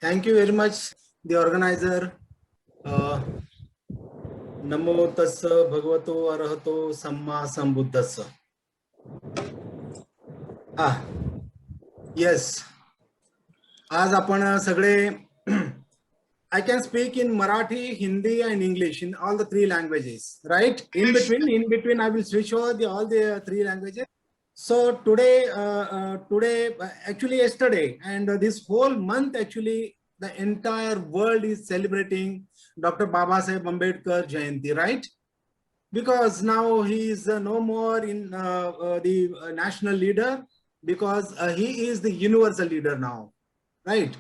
Thank you very much, the organizer. Namo tassa bhagavato arahato samma sambuddhassa. Yes. आज आपण सगळे I can speak in Marathi, Hindi, and English in all the three languages, right? In between, I will switch over all the three languages. So today, actually yesterday, and this whole month, actually, the entire world is celebrating Dr. Babasaheb Ambedkar Jayanti, right? Because now he is no more in the national leader, because he is the universal leader now, right?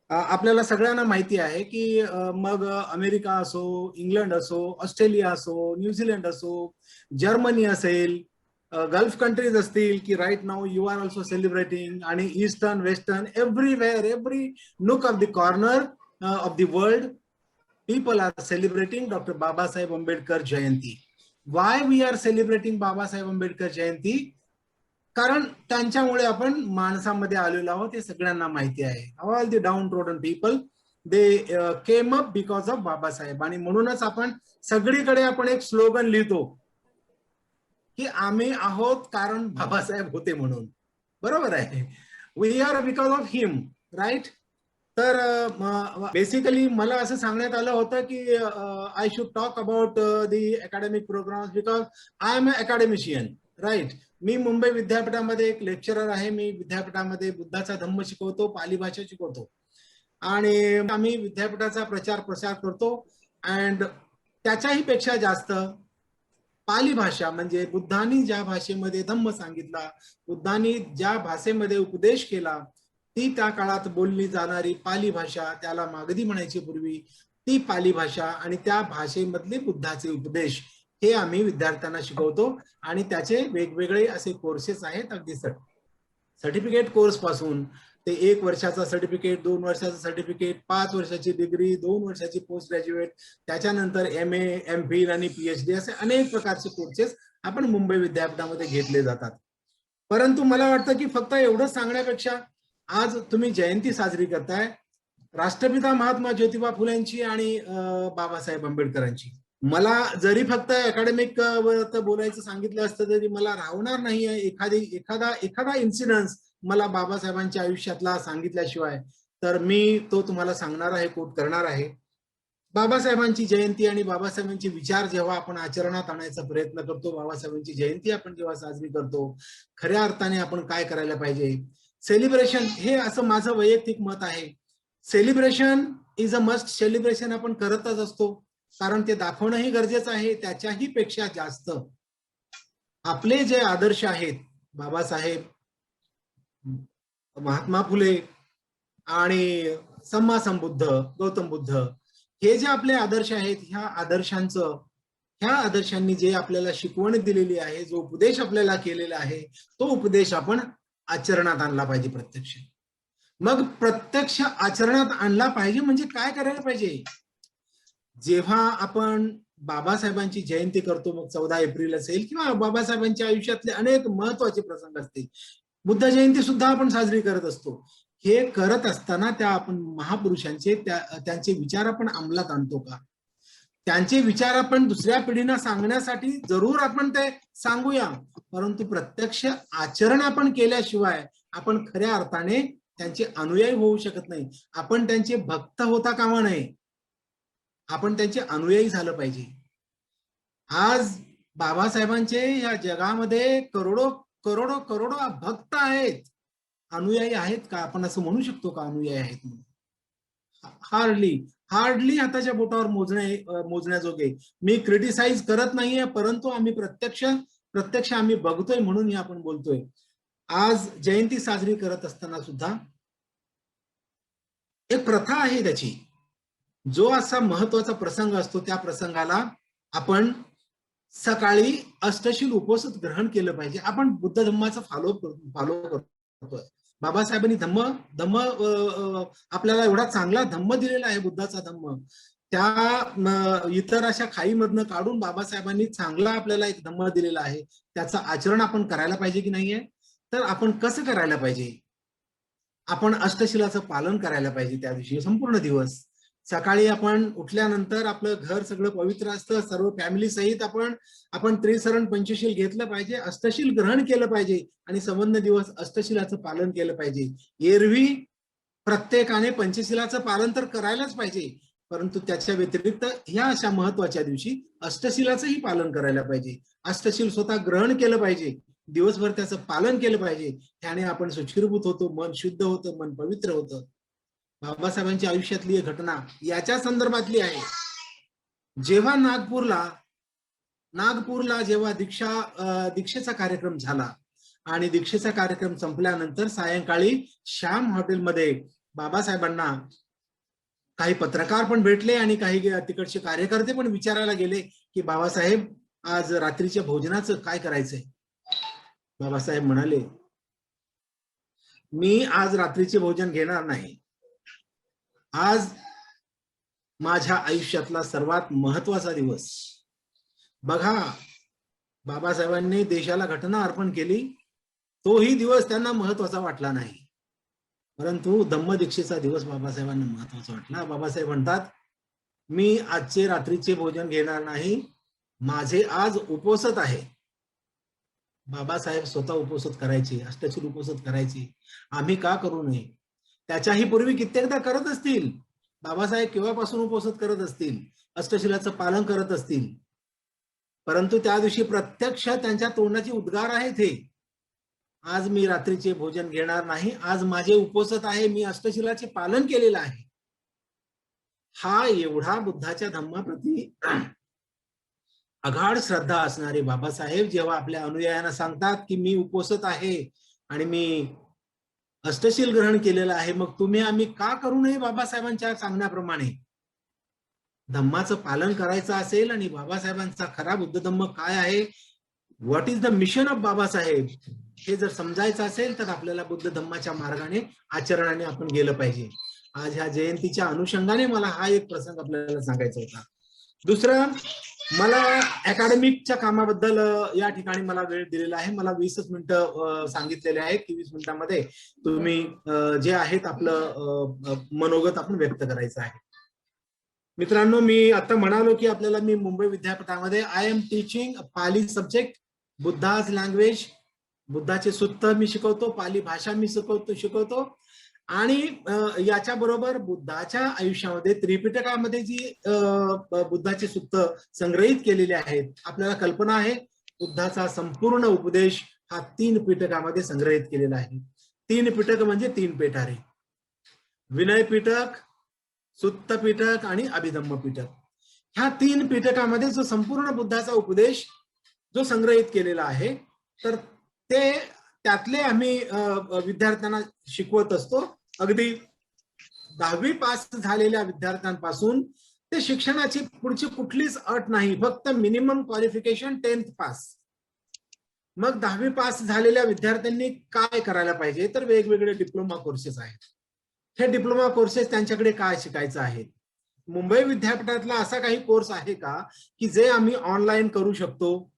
आपल्याला सगळ्यांना माहिती आहे की मग America असो, England असो, Australia असो, New Zealand असो, जर्मनी असेल, गल्फ कंट्रीज असतील की right now you are also celebrating, आणि eastern western everywhere, every nook of the corner of the world, people are celebrating Dr. Babasaheb Ambedkar Jayanti. Why we are celebrating Babasaheb Ambedkar Jayanti? कारण त्यांच्यामुळे आपण माणसामध्ये आलेलो आहोत हे सगळ्यांना माहिती आहे. All the down trodden people they came up because of Babasaheb. आणि म्हणूनच आपण सगळीकडे आपण एक स्लोगन लिहितो की आम्ही आहोत कारण बाबासाहेब होते म्हणून. बरोबर आहे, we are because of him, right? तर बेसिकली मला असं सांगण्यात आलं होतं की I should talk about the academic programmes because I am a academician, right? मी मुंबई विद्यापीठामध्ये एक लेक्चरर आहे. मी विद्यापीठामध्ये बुद्धाचा धम्म शिकवतो, पाली भाषा शिकवतो, आणि आम्ही विद्यापीठाचा प्रचार प्रसार करतो. अँड त्याच्याही पेक्षा जास्त पाली भाषा म्हणजे बुद्धांनी ज्या भाषेमध्ये धम्म सांगितला, बुद्धांनी ज्या भाषेमध्ये उपदेश केला, ती त्या काळात बोलली जाणारी पाली भाषा, त्याला मागधी म्हणायची पूर्वी, ती पाली भाषा आणि त्या भाषेमधले बुद्धाचे उपदेश हे आम्ही विद्यार्थ्यांना शिकवतो. आणि त्याचे वेगवेगळे असे कोर्सेस आहेत, अगदी सर्टिफिकेट कोर्स पासून ते 1 वर्षाचा सर्टिफिकेट, 2 वर्षाचा सर्टिफिकेट, 5 वर्षाची डिग्री, 2 वर्षाची पोस्ट ग्रॅज्युएट, त्याच्यानंतर MA, MPhil आणि PhD असे अनेक प्रकारचे कोर्सेस आपण मुंबई विद्यापीठामध्ये घेतले जातात. परंतु मला वाटतं की फक्त एवढंच सांगण्यापेक्षा आज तुम्ही जयंती साजरी करताय राष्ट्रपिता महात्मा ज्योतिबा फुलेंची आणि बाबासाहेब आंबेडकरांची. मला जरी फक्त अकॅडमिक बोलायचं सांगितलं असतं तरी मला राहणार नाहीये एखादा इन्सिडन्स मला बाबासाहेबांच्या आयुष्यातला सांगितल्याशिवाय. तर मी तो तुम्हाला सांगणार आहे, कोट करणार आहे. बाबासाहेबांची जयंती आणि बाबासाहेबांचे विचार जेव्हा आपण आचरणात आणायचा प्रयत्न करतो, बाबासाहेबांची जयंती आपण जेव्हा साजरी करतो, खऱ्या अर्थाने आपण काय करायला पाहिजे? सेलिब्रेशन हे असं माझं वैयक्तिक मत आहे. Celebration is a must. Celebration आपण करतच असतो, कारण ते दाखवणंही गरजेचं आहे. त्याच्याही पेक्षा जास्त आपले जे आदर्श आहेत, बाबासाहेब, महात्मा फुले आणि सम्मा संबुद्ध, गौतम बुद्ध, हे जे आपले आदर्श आहेत, ह्या आदर्शांनी जे आपल्याला शिकवण दिलेली आहे, जो उपदेश आपल्याला केलेला आहे, तो उपदेश आपण आचरणात आणला पाहिजे प्रत्यक्ष. मग प्रत्यक्ष आचरणात आणला पाहिजे म्हणजे काय करायला पाहिजे? जेव्हा आपण बाबासाहेबांची जयंती करतो, मग 14 एप्रिल असेल किंवा बाबासाहेबांच्या आयुष्यातले अनेक महत्वाचे प्रसंग असतील, बुद्ध जयंती सुद्धा आपण साजरी करत असतो. हे करत असताना त्या आपण महापुरुषांचे त्यांचे विचार आपण अंमलात आणतो का? त्यांचे विचार आपण दुसऱ्या पिढींना सांगण्यासाठी जरूर आपण ते सांगूया, परंतु प्रत्यक्ष आचरण आपण केल्याशिवाय आपण खऱ्या अर्थाने त्यांचे अनुयायी होऊ शकत नाही. आपण त्यांचे भक्त होता कामा नये, आपण त्यांचे अनुयायी झालं पाहिजे. आज बाबासाहेबांचे या जगामध्ये करोडो करोडो करोडो भक्त आहेत. अनुयायी आहेत का? आपण असं म्हणू शकतो का अनुयायी आहेत म्हणून? हार्डली हाताच्या बोटावर मोजण्याजोगे. मी क्रिटिसाइज करत नाहीये, परंतु आम्ही प्रत्यक्ष आम्ही बघतोय म्हणून हे आपण बोलतोय. आज जयंती साजरी करत असताना सुद्धा एक प्रथा आहे त्याची. जो असा महत्वाचा प्रसंग असतो त्या प्रसंगाला आपण सकाळी अष्टशील उपवास ग्रहण केलं पाहिजे. आपण बुद्ध धम्माचा फॉलो करतोय. बाबासाहेबांनी धम्म आपल्याला एवढा चांगला धम्म दिलेला आहे, बुद्धाचा धम्म. त्या इतर अशा खाईमधनं काढून बाबासाहेबांनी चांगला आपल्याला एक धम्म दिलेला आहे. त्याचं आचरण आपण करायला पाहिजे की नाहीये? तर आपण कसं करायला पाहिजे? आपण अष्टशिलाचं पालन करायला पाहिजे त्या दिवशी संपूर्ण दिवस. सकाळी आपण उठल्यानंतर आपलं घर सगळं पवित्र असतं, सर्व फॅमिली सहित आपण त्रिसरण पंचशील घेतलं पाहिजे, अष्टशील ग्रहण केलं पाहिजे आणि संबंध दिवस अष्टशिलाचं पालन केलं पाहिजे. एरवी प्रत्येकाने पंचशिलाचं पालन तर करायलाच पाहिजे, परंतु त्याच्या व्यतिरिक्त ह्या अशा महत्वाच्या दिवशी अष्टशिलाचंही पालन करायला पाहिजे. अष्टशील स्वतः ग्रहण केलं पाहिजे, दिवसभर त्याचं पालन केलं पाहिजे. त्याने आपण सुचिरभूत होतो, मन शुद्ध होतं, मन पवित्र होतं. बाबासाहेबांच्या आयुष्यातली एक घटना याच्या संदर्भातली आहे. जेव्हा नागपूरला जेव्हा दीक्षेचा कार्यक्रम झाला आणि दीक्षेचा कार्यक्रम संपल्यानंतर सायंकाळी श्याम हॉटेलमध्ये बाबासाहेबांना काही पत्रकार पण भेटले आणि काही तिकडचे कार्यकर्ते पण विचारायला गेले की बाबासाहेब आज रात्रीच्या भोजनाचं काय करायचंय. बाबासाहेब म्हणाले, मी आज रात्रीचे भोजन घेणार नाही. आज माझ्या आयुष्यातला सर्वात महत्वाचा दिवस. बघा, बाबासाहेबांनी देशाला घटना अर्पण केली, तोही दिवस त्यांना महत्वाचा वाटला नाही, परंतु धम्मदीक्षेचा दिवस बाबासाहेबांना महत्वाचा वाटला. बाबासाहेब म्हणतात, मी आजचे रात्रीचे भोजन घेणार नाही, माझे आज उपोषण आहे. बाबासाहेब स्वतः उपोषण करायचे, अष्टशील उपोषण करायचे. आम्ही का करू नये? त्याच्याही पूर्वी कित्येकदा करत असतील. बाबासाहेब केव्हापासून उपोषण करत असतील, अष्टशिलाचं पालन करत असतील, परंतु त्या दिवशी प्रत्यक्ष त्यांच्या तोंडाची उद्गार आहे ते, आज मी रात्रीचे भोजन घेणार नाही, आज माझे उपोषण आहे, मी अष्टशिलाचे पालन केलेलं आहे. हा एवढा बुद्धाच्या धम्माप्रती अगाढ श्रद्धा असणारे बाबासाहेब जेव्हा आपल्या अनुयायांना सांगतात की मी उपोषित आहे आणि मी अष्टशील ग्रहण केलेलं आहे, मग तुम्ही आम्ही का करू नये? बाबासाहेबांच्या सांगण्याप्रमाणे धम्माचं पालन करायचं असेल आणि बाबासाहेबांचा खरा बुद्ध धम्म काय आहे, what is the mission of Babasaheb, हे जर समजायचं असेल तर आपल्याला बुद्ध धम्माच्या मार्गाने आचरणाने आपण गेलं पाहिजे. आज ह्या जयंतीच्या अनुषंगाने मला हा एक प्रसंग आपल्याला सांगायचा होता. दुसरं, मला अकॅडमिकच्या कामाबद्दल या ठिकाणी मला वेळ दिलेला आहे. मला 20 मिनिटं सांगितलेले आहेत की 20 मिनिटांमध्ये तुम्ही जे आहेत आपलं मनोगत आपण व्यक्त करायचं आहे. मित्रांनो, मी आता म्हणालो की आपल्याला मी मुंबई विद्यापीठामध्ये I am teaching Pali subject, Buddha's language, बुद्धाचे सूत्र मी शिकवतो, पाली भाषा मी शिकवतो आणि याच्या बरोबर बुद्धाच्या आयुष्यामध्ये त्रिपिटकामध्ये जी बुद्धाचे सूत्र संग्रहित केलेले आहेत, आपल्याला कल्पना आहे बुद्धाचा संपूर्ण उपदेश हा 3 पिटकामध्ये संग्रहित केलेला आहे. 3 पिटक म्हणजे 3 पेठारे, विनय पिटक, सुत्त पिटक आणि अभिधम्म पिटक. ह्या 3 पिटकामध्ये जो संपूर्ण बुद्धाचा उपदेश जो संग्रहित केलेला आहे, तर ते त्यातले आम्ही विद्यार्थ्यांना शिकवत असतो. अगदी 10वी पास झालेल्या विद्यार्थ्यांपासून ते शिक्षणाची पुढची कुठलीच अट नाही, फक्त मिनिमम क्वालिफिकेशन 10th पास. मग 10वी पास झालेल्या विद्यार्थ्यांनी काय करायला पाहिजे, तर वेगवेगळे डिप्लोमा कोर्सेस आहेत. हे डिप्लोमा कोर्सेस त्यांच्याकडे काय शिकायचं आहे? मुंबई विद्यापीठातला असा काही कोर्स आहे का की जे आम्ही ऑनलाईन करू शकतो?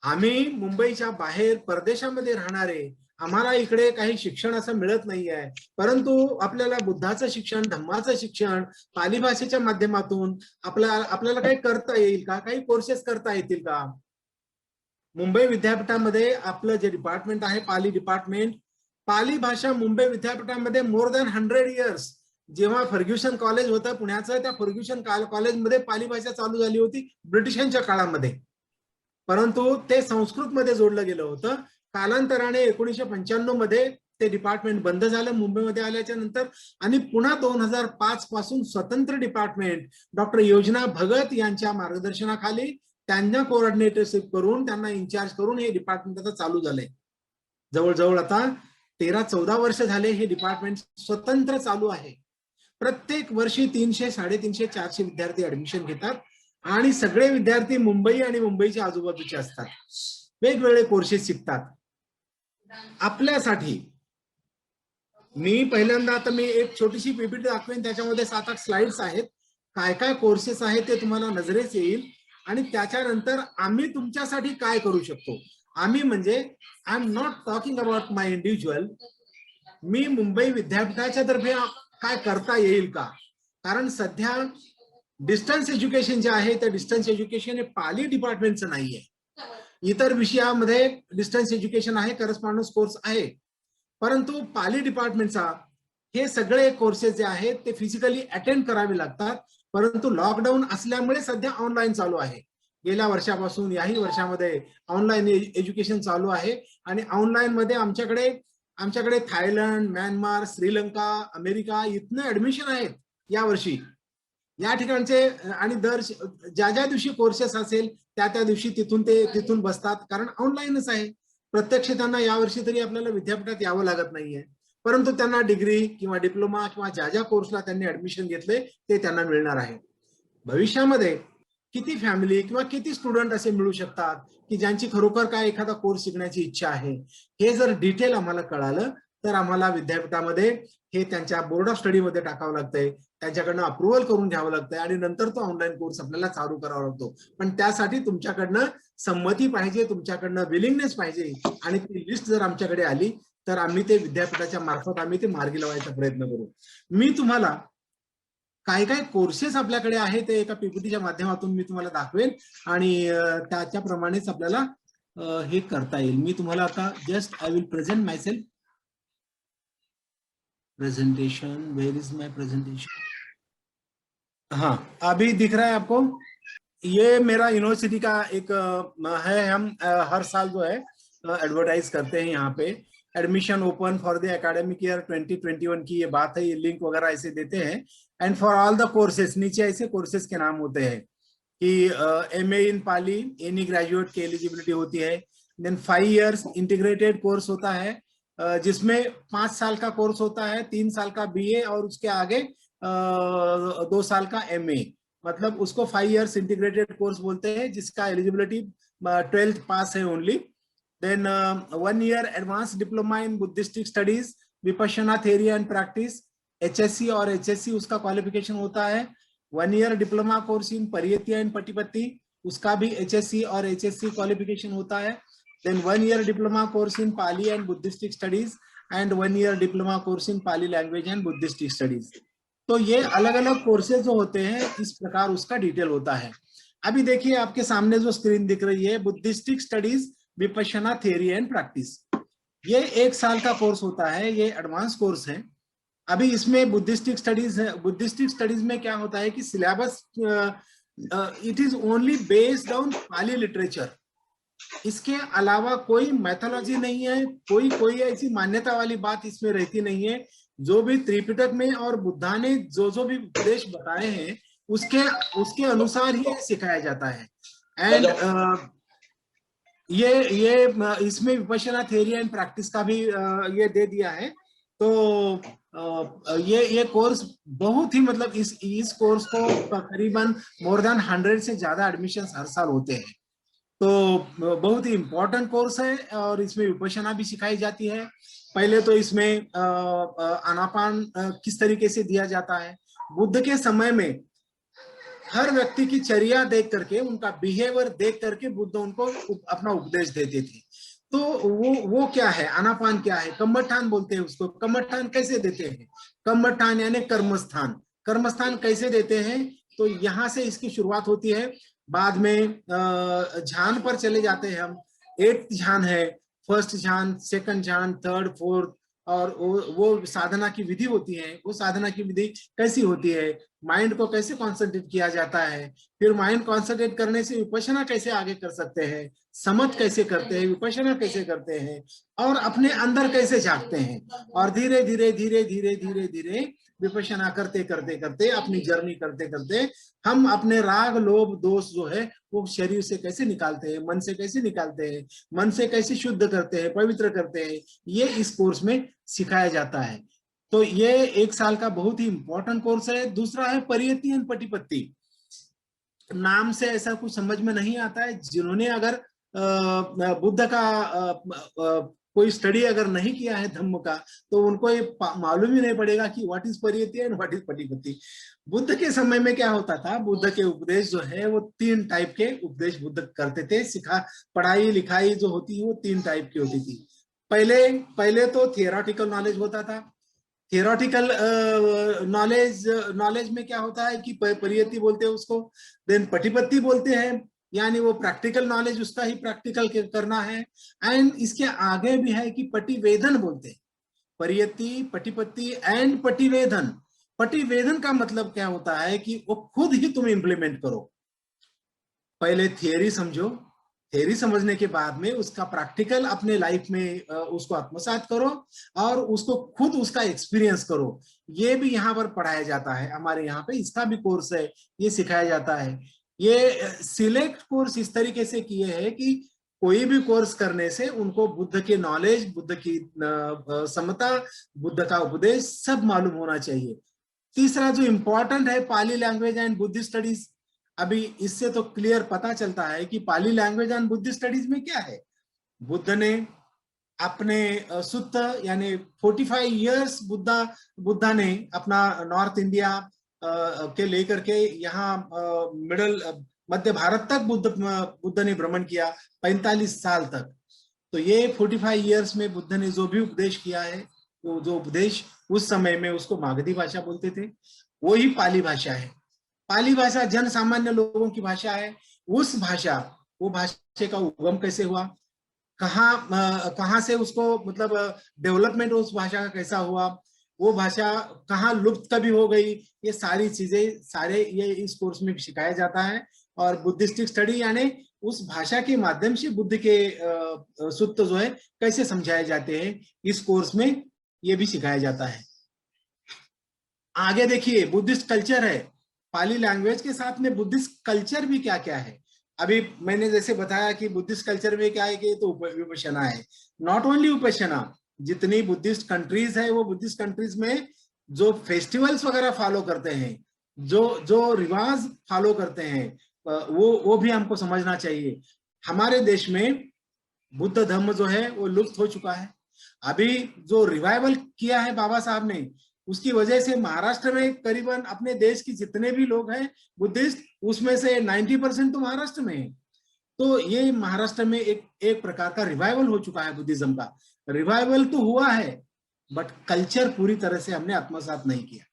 आम्ही मुंबईच्या बाहेर परदेशामध्ये राहणारे, आम्हाला इकडे काही शिक्षण असं मिळत नाही आहे, परंतु आपल्याला बुद्धाचं शिक्षण, धम्माचं शिक्षण पाली भाषेच्या माध्यमातून आपल्याला काही करता येईल का? काही कोर्सेस करता येतील का? मुंबई विद्यापीठामध्ये आपलं जे डिपार्टमेंट आहे, पाली डिपार्टमेंट, पाली भाषा मुंबई विद्यापीठामध्ये मोर दॅन 100 इयर्स, जेव्हा फर्ग्युसन कॉलेज होतं पुण्याचं, त्या फर्ग्युसन कॉलेजमध्ये पाली भाषा चालू झाली होती ब्रिटिशांच्या काळामध्ये, परंतु ते संस्कृत मध्ये जोडलं गेलं होतं. कालांतराने 1995 मध्ये ते डिपार्टमेंट बंद झालं मुंबईमध्ये आल्याच्या नंतर, आणि पुन्हा 2005 पासून स्वतंत्र डिपार्टमेंट डॉक्टर योजना भगत यांच्या मार्गदर्शनाखाली त्यांना कोऑर्डिनेटरशिप करून, त्यांना इन्चार्ज करून हे डिपार्टमेंट आता चालू झालंय. जवळजवळ आता 13-14 वर्ष झाले हे डिपार्टमेंट स्वतंत्र चालू आहे. प्रत्येक वर्षी 300, 350, 400 विद्यार्थी ऍडमिशन घेतात आणि सगळे विद्यार्थी मुंबई आणि मुंबईच्या आजूबाजूचे असतात, वेगवेगळे कोर्सेस शिकतात. आपल्यासाठी मी पहिल्यांदा आता मी एक छोटीशी पीपीटी दाखवेन, त्याच्यामध्ये 7-8 स्लाइड्स आहेत, काय काय कोर्सेस आहेत ते तुम्हाला नजरेस येईल, आणि त्याच्यानंतर आम्ही तुमच्यासाठी काय करू शकतो. आम्ही म्हणजे I am not talking about my individual, मी मुंबई विद्यापीठाच्या तर्फे काय करता येईल का, कारण सध्या डिस्टन्स एज्युकेशन जे आहे ते डिस्टन्स एज्युकेशन हे पाली डिपार्टमेंटचं नाहीये. इतर विषयामध्ये डिस्टन्स एज्युकेशन आहे, करस्पॉन्डन्स कोर्स आहे, परंतु पाली डिपार्टमेंटचा हे सगळे कोर्सेस जे आहेत ते फिजिकली अटेंड करावे लागतात. परंतु लॉकडाऊन असल्यामुळे सध्या ऑनलाईन चालू आहे. गेल्या वर्षापासून याही वर्षामध्ये ऑनलाईन एज्युकेशन चालू आहे आणि ऑनलाईन मध्ये आमच्याकडे थायलंड, म्यानमार, श्रीलंका, अमेरिका इथनं ऍडमिशन आहेत या वर्षी. या ठिकाणचे आणि दर ज्या ज्या दिवशी कोर्सेस असेल त्या दिवशी तिथून बसतात, कारण ऑनलाईनच आहे. प्रत्यक्ष त्यांना यावर्षी तरी आपल्याला विद्यापीठात यावं लागत नाहीये, परंतु त्यांना डिग्री किंवा डिप्लोमा किंवा ज्या कोर्सला त्यांनी ऍडमिशन घेतले ते त्यांना मिळणार आहे. भविष्यामध्ये किती फॅमिली किंवा किती स्टुडंट असे मिळू शकतात की ज्यांची खरोखर काय एखादा कोर्स शिकण्याची इच्छा आहे, हे जर डिटेल आम्हाला कळालं तर आम्हाला विद्यापीठामध्ये हे त्यांच्या बोर्ड ऑफ स्टडी मध्ये टाकावं लागतंय, त्यांच्याकडनं अप्रुव्हल करून घ्यावं लागतंय आणि नंतर तो ऑनलाईन कोर्स आपल्याला चालू करावा लागतो. पण त्यासाठी तुमच्याकडनं संमती पाहिजे, तुमच्याकडनं विलिंगनेस पाहिजे आणि ती लिस्ट जर आमच्याकडे आली तर आम्ही ते विद्यापीठाच्या मार्फत आम्ही ते मार्गी लावायचा प्रयत्न करू. मी तुम्हाला काय काय कोर्सेस आपल्याकडे आहे ते एका पीपीटीच्या माध्यमातून मी तुम्हाला दाखवेन आणि त्याच्याप्रमाणेच आपल्याला हे करता येईल. मी तुम्हाला आता just I will present myself. Presentation, where is my presentation? हाँ, अभी दिख रहा है आपको? ये मेरा यूनिवर्सिटी का एक है, हम हर साल जो है एडवर्टाइज करते हैं यहाँ पे, admission open for the academic year 2021 की ये बात है, ये लिंक वगैरह ऐसे देते हैं. And for all the courses, नीचे ऐसे कोर्सेस के नाम होते हैं कि एमए इन पाली एनी ग्रेजुएट की एलिजिबिलिटी होती है. देन 5 इयर्स इंटीग्रेटेड कोर्स होता है जिसमें 5 साल का कोर्स होता है, 3 साल का बीए और उसके आगे 2 साल का एमए, मतलब उसको 5 इयर्स इंटीग्रेटेड कोर्स बोलते हैं जिसका एलिजिबिलिटी 12th पास है only. Then 1 year advance diploma in Buddhistic studies, Vipassana theory and practice, HSC और एचएससी उसका क्वालिफिकेशन होता है. 1 year diploma course in Pariyatti and Patipatti, उसका भी एचएससी और एचएससी क्वालिफिकेशन होता है. Then 1 year diploma course in Pali and Buddhistic studies and 1 year diploma course in Pali language and Buddhistic studies. तो ये अलग अलग कोर्सेज जो होते हैं इस प्रकार उसका डिटेल होता है. अभी देखिए आपके सामने जो स्क्रीन दिख रही है, Buddhistic studies Vipassana theory and practice, ये 1 साल का कोर्स होता है, ये एडवांस कोर्स है. अभी इसमें बुद्धिस्टिक स्टडीज है. बुद्धिस्टिक स्टडीज में क्या होता है कि syllabus it is only based on Pali literature. इसके अलावा कोई मैथोलॉजी नहीं है, कोई ऐसी मान्यता वाली बात इसमें रहती नहीं है. जो भी त्रिपिटक में और बुद्धा ने जो भी उपदेश बताए हैं उसके अनुसार ही सिखाया जाता है. एंड ये इसमें विपश्यना थ्योरी एंड प्रैक्टिस का भी ये दे दिया है. तो ये कोर्स बहुत ही, मतलब इस कोर्स को तकरीबन मोर देन 100 से ज्यादा एडमिशन हर साल होते हैं. तो बहुत ही इम्पोर्टेंट कोर्स है और इसमें विपश्यना भी सिखाई जाती है. पहले तो इसमें आनापान किस तरीके से दिया जाता है, बुद्ध के समय में हर व्यक्ति की चर्या देख करके, उनका बिहेवियर देख करके बुद्ध उनको अपना उपदेश देते थे. तो वो क्या है, आनापान क्या है, कम्मठान बोलते हैं उसको. कम्मठान कैसे देते हैं, कम्मठान यानी कर्मस्थान, कर्मस्थान कैसे देते हैं, तो यहाँ से इसकी शुरुआत होती है. बाद में ध्यान पर चले जाते हैं हम. 8th ध्यान है, फर्स्ट ध्यान, सेकंड ध्यान, थर्ड, फोर्थ, और वो साधना की विधि होती है. वो साधना की विधि कैसी होती है, माइंड को कैसे कॉन्सेंट्रेट किया जाता है, फिर माइंड कॉन्सेंट्रेट करने से विपश्यना कैसे आगे कर सकते हैं, समझ कैसे करते हैं, विपश्यना कैसे करते हैं, और अपने अंदर कैसे झांकते हैं. और धीरे धीरे धीरे धीरे धीरे धीरे विपश्यना करते करते करते, अपनी जर्नी करते करते हम अपने राग लोभ दोष जो है वो शरीर से कैसे निकालते हैं, मन से कैसे निकालते हैं, मन से कैसे शुद्ध करते हैं, पवित्र करते हैं, ये इस कोर्स में सिखाया जाता है. तो ये 1 साल का बहुत ही इंपॉर्टेंट कोर्स है. दूसरा है परियति एंड पटिपत्ति. नाम से ऐसा कुछ समझ में नहीं आता है. जिन्होंने अगर बुद्ध का कोई स्टडी अगर नहीं किया है धम्म का, तो उनको ये मालूम ही नहीं पड़ेगा कि what is Pariyatti and what is Patipatti. Buddha के समय में क्या होता था, बुद्ध के उपदेश जो है वो 3 टाइप के उपदेश बुद्ध करते थे. पढ़ाई लिखाई जो होती है वो 3 टाइप की होती थी. पहले पहले तो थियोरेटिकल नॉलेज होता था। थियोरेटिकल नॉलेज में क्या होता है कि परियति बोलते हैं उसको, देन पटिपत्ति बोलते हैं, यानी वो प्रैक्टिकल नॉलेज उसका ही प्रैक्टिकल करना है। एंड इसके आगे भी है कि पटिवेदन बोलते हैं, परियति, पटिपत्ति एंड पटिवेदन। पटिवेदन का मतलब क्या होता है कि वो खुद ही तुम इंप्लीमेंट करो। पहले थियरी समझो, थियरी समझने के बाद में उसका प्रैक्टिकल अपने लाइफ में उसको आत्मसात करो और उसको खुद उसका एक्सपीरियंस करो। ये भी यहाँ पर पढ़ाया जाता है, हमारे यहाँ पे इसका भी कोर्स है, ये सिखाया जाता है। ये सिलेक्ट कोर्स इस तरीके से किए हैं कि कोई भी कोर्स करने से उनको बुद्ध के नॉलेज, बुद्ध की समता, बुद्ध का उपदेश सब मालूम होना चाहिए। तीसरा जो इंपॉर्टेंट है, पाली लैंग्वेज एंड बुद्धिस्ट स्टडीज। अभी इससे तो क्लियर पता चलता है कि पाली लैंग्वेज एंड बुद्धिस्ट स्टडीज में क्या है। बुद्ध ने अपने सुत्त यानी 45 इयर्स बुद्धा ने अपना नॉर्थ इंडिया के लेकर के यहाँ मिडल मध्य भारत तक बुद्ध ने भ्रमण किया 45 साल तक। तो ये 45 इयर्स में बुद्ध ने जो भी उपदेश किया है, वो जो उपदेश उस समय में उसको मागधी भाषा बोलते थे, वो ही पाली भाषा है। पाली भाषा जन सामान्य लोगों की भाषा है। उस भाषा, वो भाषा का उगम कैसे हुआ, कहाँ से उसको मतलब डेवलपमेंट उस भाषा का कैसा हुआ, वो भाषा कहाँ लुप्त कभी हो गई, ये सारी चीजें सारे ये इस कोर्स में सिखाया जाता है। और बुद्धिस्टिक स्टडी यानी उस भाषा के माध्यम से बुद्ध के सूत्र जो है कैसे समझाए जाते हैं, इस कोर्स में ये भी सिखाया जाता है। आगे देखिए, बुद्धिस्ट कल्चर है। पाली लैंग्वेज के साथ में बुद्धिस्ट कल्चर भी क्या क्या है। अभी मैंने जैसे बताया कि बुद्धिस्ट कल्चर में क्या है कि तो विपश्यना है। नॉट ओनली विपश्यना, जितनी बुद्धिस्ट कंट्रीज है वो बुद्धिस्ट कंट्रीज में जो फेस्टिवल्स वगैरह फॉलो करते हैं, जो जो रिवाज फॉलो करते हैं, वो भी हमको समझना चाहिए। हमारे देश में बुद्ध धर्म जो है वो लुप्त हो चुका है। अभी जो रिवाइवल किया है बाबा साहब ने, उसकी वजह से महाराष्ट्र में करीबन अपने देश की जितने भी लोग हैं बुद्धिस्ट, उसमें से 90% तो महाराष्ट्र में है। तो ये महाराष्ट्र में एक प्रकार का रिवाइवल हो चुका है बुद्धिज्म का। रिवाइवल तो हुआ है, बट कल्चर पूरी तरह से हमने आत्मसात नहीं किया।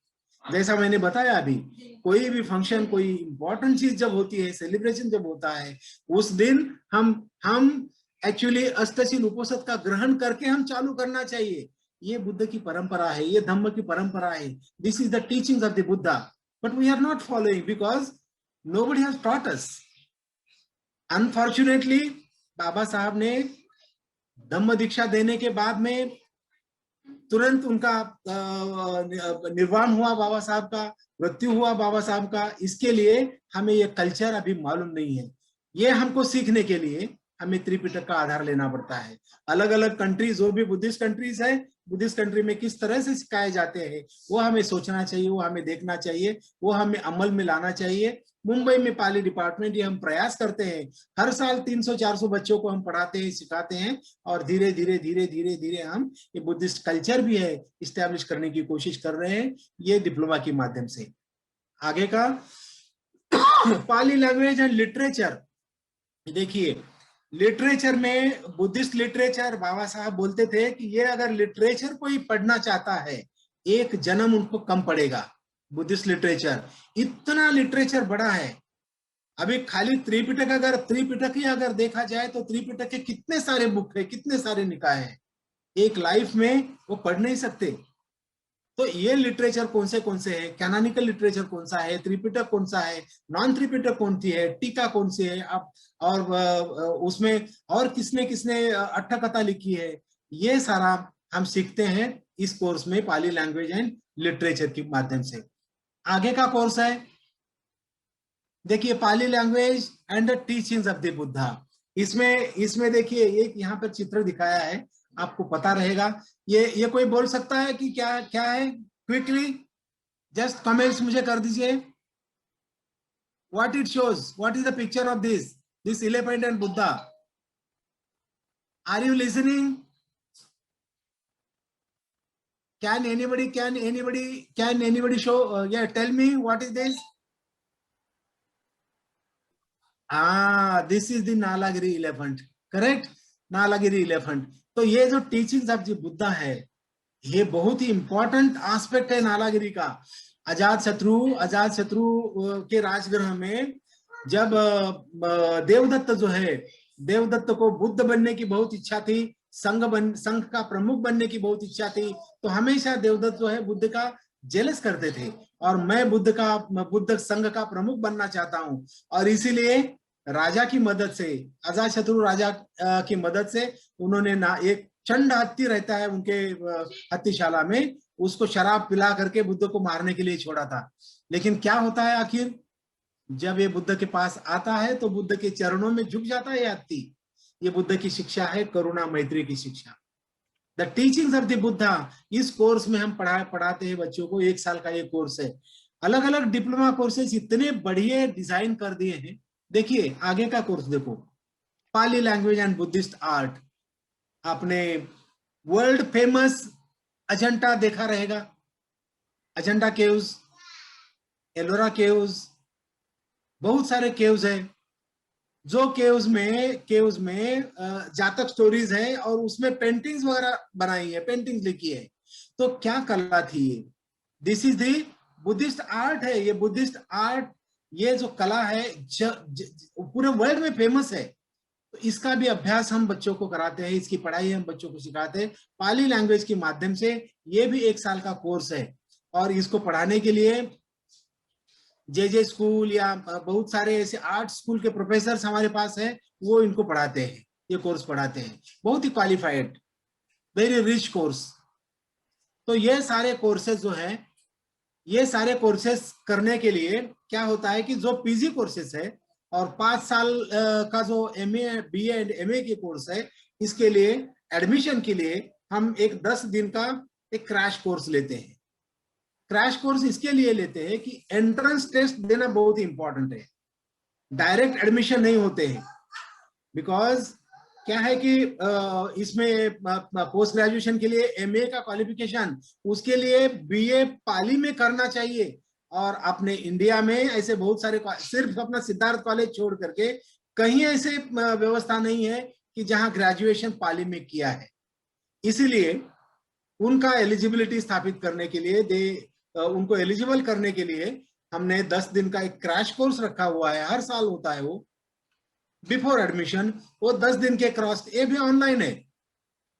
जैसा मैंने बताया अभी, कोई भी फंक्शन, कोई इंपॉर्टेंट चीज जब होती है, सेलिब्रेशन जब होता है, उस दिन हम एक्चुअली अष्टशील उपनिषद का ग्रहण करके हम चालू करना चाहिए। ये बुद्ध की परंपरा है, ये धम्म की परंपरा है। This is the teachings of the Buddha, but we are not following because nobody has taught us. Unfortunately Baba Saheb ने धम्म दीक्षा देने के बाद में तुरंत उनका निर्वाण हुआ, बाबा साहब का मृत्यु हुआ बाबा साहब का। इसके लिए हमें ये कल्चर अभी मालूम नहीं है। ये हमको सीखने के लिए हमें त्रिपिटक का आधार लेना पड़ता है। अलग अलग कंट्रीज, जो भी बुद्धिस्ट कंट्रीज है, बुद्धिस्ट कंट्री में किस तरह से सिखाए जाते हैं, वो हमें सोचना चाहिए, वो हमें देखना चाहिए, वो हमें अमल में लाना चाहिए। मुंबई में पाली डिपार्टमेंट ये हम प्रयास करते हैं, हर साल 300-400 बच्चों को हम पढ़ाते हैं, सिखाते हैं, और धीरे धीरे धीरे धीरे धीरे हम ये बुद्धिस्ट कल्चर भी है इस्टेब्लिश करने की कोशिश कर रहे हैं, ये डिप्लोमा के माध्यम से। आगे का पाली लैंग्वेज एंड लिटरेचर। देखिए, लिटरेचर में बुद्धिस्ट लिटरेचर, बाबा साहब बोलते थे कि ये अगर लिटरेचर कोई पढ़ना चाहता है, एक जन्म उनको कम पड़ेगा। बुद्धिस्ट लिटरेचर, इतना लिटरेचर बड़ा है। अभी खाली त्रिपिटक, अगर त्रिपिटक ही अगर देखा जाए तो त्रिपिटक के कितने सारे बुक है, कितने सारे निकाय है, एक लाइफ में वो पढ़ नहीं सकते। तो ये लिटरेचर कौन से है, कैनोनिकल लिटरेचर कौन सा है, त्रिपिटक कौन सा है, नॉन त्रिपिटक कौन सी है, टीका कौन सी है, अब और उसमें और किसने किसने अट्ठकथा लिखी है, ये सारा हम सीखते हैं इस कोर्स में, पाली लैंग्वेज एंड लिटरेचर के माध्यम से। आगे का कोर्स है, देखिए, Pali language and the teachings of the Buddha. इसमें देखिए एक यहाँ पर चित्र दिखाया है, आपको पता रहेगा। ये कोई बोल सकता है कि क्या क्या है, क्विकली जस्ट कमेंट्स मुझे कर दीजिए। What it shows, what is the picture of this elephant and Buddha? Are you listening? Can anybody show? Yeah, tell me what is this? This is the Nalagiri elephant. Correct? Nalagiri elephant. तो ये जो teachings of the Buddha है, ये बहुत ही important aspect है नालागिरी का। अजात शत्रु के राजगृह में जब देवदत्त जो है, देवदत्त को बुद्ध बनने की बहुत इच्छा थी, संघ का प्रमुख बनने की बहुत इच्छा थी, तो हमेशा देवदत्त जो है बुद्ध का जेलस करते थे, और मैं बुद्ध संघ का प्रमुख बनना चाहता हूं। और इसीलिए राजा की मदद से, अजातशत्रु राजा की मदद से उन्होंने ना एक चंड हत्ती रहता है उनके हत्तीशाला में, उसको शराब पिला करके बुद्ध को मारने के लिए छोड़ा था। लेकिन क्या होता है आखिर, जब ये बुद्ध के पास आता है तो बुद्ध के चरणों में झुक जाता है ये हत्ती। ये बुद्ध की शिक्षा है, करुणा मैत्री की शिक्षा, the teachings of the Buddha. इस कोर्स में हम पढ़ाते हैं बच्चों को, 1 साल का ये कोर्स है। अलग अलग डिप्लोमा कोर्सेज इतने बढ़िया डिजाइन कर दिए हैं। देखिए आगे का कोर्स देखो, पाली लैंग्वेज एंड बुद्धिस्ट आर्ट। आपने वर्ल्ड फेमस अजंता देखा रहेगा, अजंता केव्स, एलोरा केव्स, बहुत सारे केव्स हैं, जो केव्स में जातक स्टोरीज है और उसमें पेंटिंग्स वगैरह बनाई है, पेंटिंग्स लिखी है। तो क्या कला थी ये, this is the Buddhist art है। ये बुद्धिस्ट आर्ट, ये जो कला है पूरे वर्ल्ड में फेमस है। तो इसका भी अभ्यास हम बच्चों को कराते हैं, इसकी पढ़ाई हम बच्चों को सिखाते हैं पाली लैंग्वेज के माध्यम से। ये भी 1 साल का कोर्स है, और इसको पढ़ाने के लिए जे स्कूल या बहुत सारे ऐसे आर्ट स्कूल के प्रोफेसर हमारे पास है, वो इनको पढ़ाते हैं, ये कोर्स पढ़ाते हैं, बहुत ही क्वालिफाइड, वेरी रिच कोर्स। तो ये सारे कोर्सेज जो है, ये सारे कोर्सेज करने के लिए क्या होता है कि जो पीजी कोर्सेज है और 5 साल का जो एमए, बीए एंड एमए की कोर्स है, इसके लिए एडमिशन के लिए हम एक 10 दिन का एक क्रैश कोर्स लेते हैं। क्रैश कोर्स इसके लिए लेते हैं कि एंट्रेंस टेस्ट देना बहुत ही इंपॉर्टेंट है, डायरेक्ट एडमिशन नहीं होते हैं। बिकॉज क्या है कि इसमें पोस्ट ग्रेजुएशन के लिए एमए का क्वालिफिकेशन, उसके लिए बीए पाली में करना चाहिए। और अपने इंडिया में ऐसे बहुत सारे, सिर्फ अपना सिद्धार्थ कॉलेज छोड़ करके कहीं ऐसे व्यवस्था नहीं है कि जहां ग्रेजुएशन पाली में किया है। इसीलिए उनका एलिजिबिलिटी स्थापित करने के लिए, उनको एलिजिबल करने के लिए हमने 10 दिन का एक क्रैश कोर्स रखा हुआ है, हर साल होता है वो, बिफोर एडमिशन। वो 10 दिन के क्रॉस, ये भी ऑनलाइन है।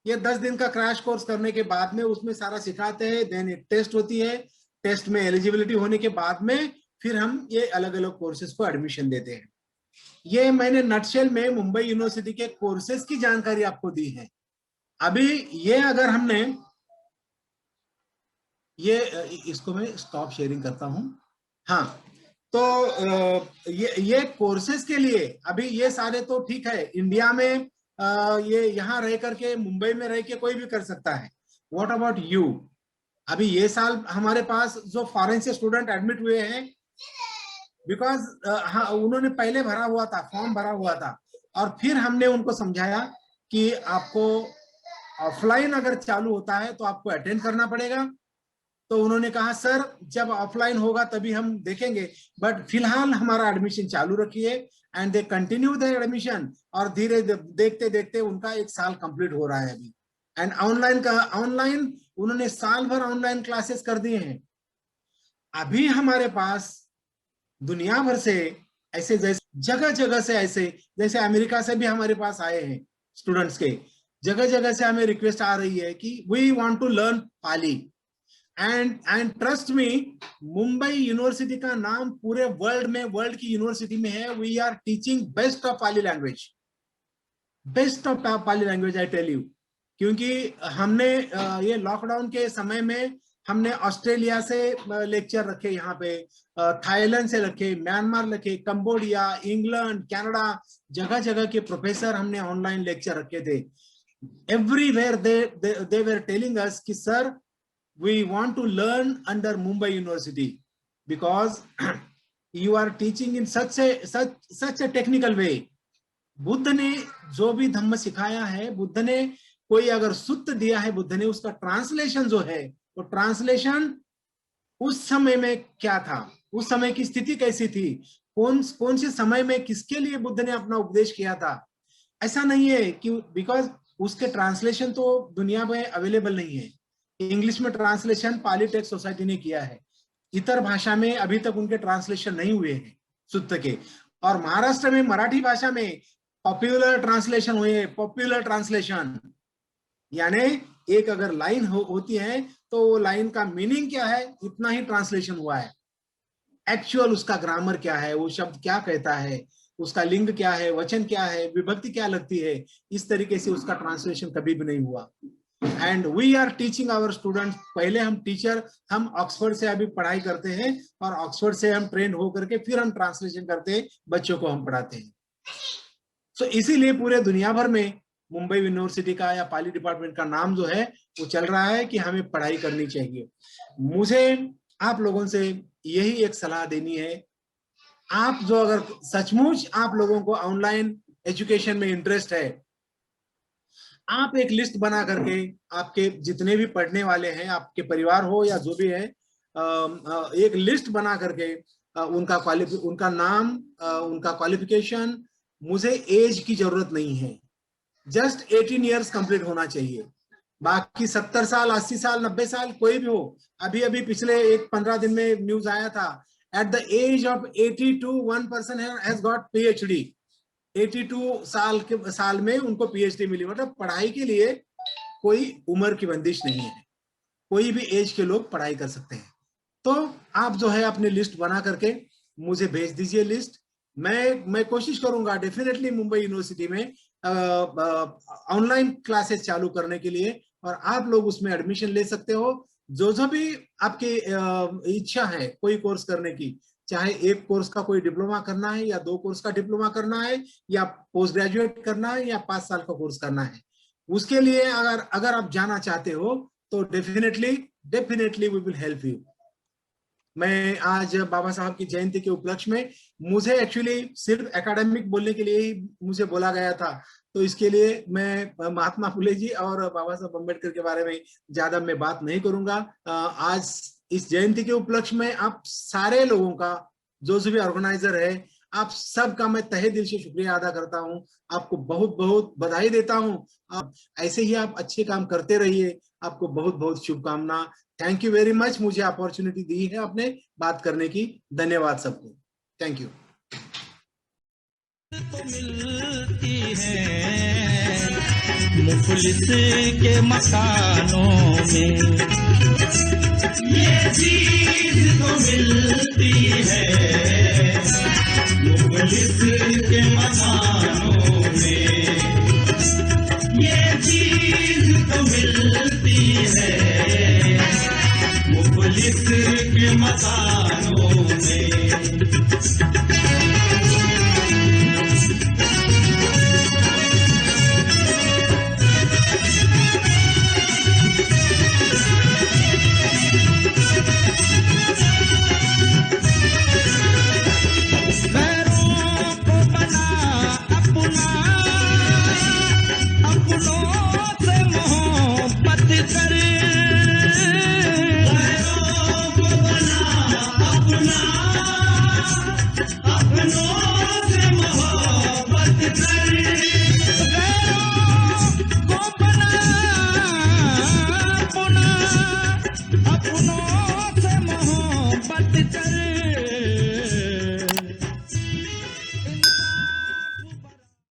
ये 10 दिन का क्रैश कोर्स करने के बाद में उसमें सारा सिखाते हैं, देन एक टेस्ट होती है, टेस्ट में एलिजिबिलिटी होने के बाद में फिर हम ये अलग अलग कोर्सेज को एडमिशन देते हैं। ये मैंने नटशेल में मुंबई यूनिवर्सिटी के कोर्सेज की जानकारी आपको दी है। अभी ये अगर हमने ये, इसको मैं स्टॉप शेयरिंग करता हूं। हाँ, तो ये कोर्सेज के लिए अभी ये सारे तो ठीक है, इंडिया में ये यहाँ रह करके, मुंबई में रह के कोई भी कर सकता है। What about you? अभी ये साल हमारे पास जो फॉरेन से स्टूडेंट एडमिट हुए हैं, बिकॉज हाँ, उन्होंने पहले भरा हुआ था, फॉर्म भरा हुआ था, और फिर हमने उनको समझाया कि आपको ऑफलाइन अगर चालू होता है तो आपको अटेंड करना पड़ेगा। तो उन्होंने कहा सर जब ऑफलाइन होगा तभी हम देखेंगे, बट फिलहाल हमारा एडमिशन चालू रखिए। And they continue the admission, और धीरे देखते देखते उनका 1 साल कंप्लीट हो रहा है अभी। एंड ऑनलाइन उन्होंने साल भर ऑनलाइन क्लासेस कर दिए हैं। अभी हमारे पास दुनिया भर से ऐसे, जैसे जगह जगह से, ऐसे जैसे अमेरिका से भी हमारे पास आए हैं स्टूडेंट्स के, जगह जगह से हमें रिक्वेस्ट आ रही है कि we want to learn Pali. And trust me, Mumbai university का नाम पूरे वर्ल्ड में, वर्ल्ड की यूनिवर्सिटी में है, we are teaching best of Pali language, best of Pali language, I tell you. क्योंकि हमने ये लॉकडाउन के समय में हमने ऑस्ट्रेलिया से लेक्चर रखे, यहाँ पे थाईलैंड से रखे, म्यांमार रखे, कंबोडिया, इंग्लैंड, कनाडा, जगह जगह के प्रोफेसर हमने ऑनलाइन लेक्चर रखे थे। Everywhere they were telling us कि sir we want to learn under Mumbai University because you are teaching in such a technical way. Buddha ने जो भी धम्म सिखाया है, बुद्ध ने कोई अगर सूत्र दिया है, बुद्ध ने उसका ट्रांसलेशन जो है, तो ट्रांसलेशन उस समय में क्या था, उस समय की स्थिति कैसी थी, कौन से समय में किसके लिए बुद्ध ने अपना उपदेश किया था। ऐसा नहीं है कि बिकॉज उसके ट्रांसलेशन तो दुनिया में अवेलेबल नहीं है। इंग्लिश में ट्रांसलेशन पाली टेक्स्ट सोसाइटी ने किया है, इतर भाषा में अभी तक उनके ट्रांसलेशन नहीं हुए हैं सुत्त के। और महाराष्ट्र में मराठी भाषा में पॉपुलर ट्रांसलेशन हुए, पॉपुलर ट्रांसलेशन, यानी एक अगर लाइन होती है तो वो लाइन का मीनिंग क्या है इतना ही ट्रांसलेशन हुआ है। एक्चुअल उसका ग्रामर क्या है, वो शब्द क्या कहता है, उसका लिंग क्या है, वचन क्या है, विभक्ति क्या लगती है, इस तरीके से उसका ट्रांसलेशन कभी भी नहीं हुआ। And we are teaching our students. पहले हम ऑक्सफोर्ड से अभी पढ़ाई करते हैं और ऑक्सफोर्ड से हम ट्रेन होकर के फिर हम ट्रांसलेशन करते हैं, बच्चों को हम पढ़ाते हैं। सो इसीलिए पूरे दुनिया भर में मुंबई यूनिवर्सिटी का या पाली डिपार्टमेंट का नाम जो है वो चल रहा है कि हमें पढ़ाई करनी चाहिए। मुझे आप लोगों से यही एक सलाह देनी है, आप जो अगर सचमुच आप लोगों को ऑनलाइन एजुकेशन में इंटरेस्ट है, आप एक लिस्ट बना करके आपके जितने भी पढ़ने वाले हैं, आपके परिवार हो या जो भी है, एक लिस्ट बना करके उनका नाम, उनका क्वालिफिकेशन, मुझे एज की जरूरत नहीं है, जस्ट 18 ईयर्स कंप्लीट होना चाहिए। बाकी 70 साल, 80 साल, 90 साल कोई भी हो। अभी पिछले 15 दिन में न्यूज आया था, at the age of 82 one person has got PhD। 82 साल में उनको PhD मिली। मतलब पढ़ाई के लिए कोई उम्र की बंदिश नहीं है, कोई भी एज के लोग पढ़ाई कर सकते हैं। तो आप जो है अपनी लिस्ट बना करके मुझे भेज दीजिए लिस्ट। मैं कोशिश करूंगा डेफिनेटली मुंबई यूनिवर्सिटी में ऑनलाइन क्लासेस चालू करने के लिए, और आप लोग उसमें एडमिशन ले सकते हो। जो भी आपकी इच्छा है कोई कोर्स करने की, चाहे एक कोर्स का कोई डिप्लोमा करना है या 2 कोर्स का डिप्लोमा करना है या पोस्ट ग्रेजुएट करना है या 5 साल का कोर्स करना है, उसके लिए अगर आप जाना चाहते हो तो definitely we will help you. मैं आज बाबा साहब की जयंती के उपलक्ष्य में, मुझे एक्चुअली सिर्फ एकेडमिक बोलने के लिए ही मुझे बोला गया था, तो इसके लिए मैं महात्मा फुले जी और बाबा साहब अम्बेडकर के बारे में ज्यादा मैं बात नहीं करूंगा। आज इस जयंती के उपलक्ष्य में आप सारे लोगों का, जो भी ऑर्गेनाइजर है, आप सबका मैं तहे दिल से शुक्रिया अदा करता हूं। आपको बहुत बहुत बधाई देता हूं। आप ऐसे ही आप अच्छे काम करते रहिए। आपको बहुत बहुत शुभकामना। थैंक यू वेरी मच, मुझे अपॉर्चुनिटी दी है आपने बात करने की। धन्यवाद सबको। Thank you. तो मिलती है मुखलिस के मकानों में, ये चीज तो मिलती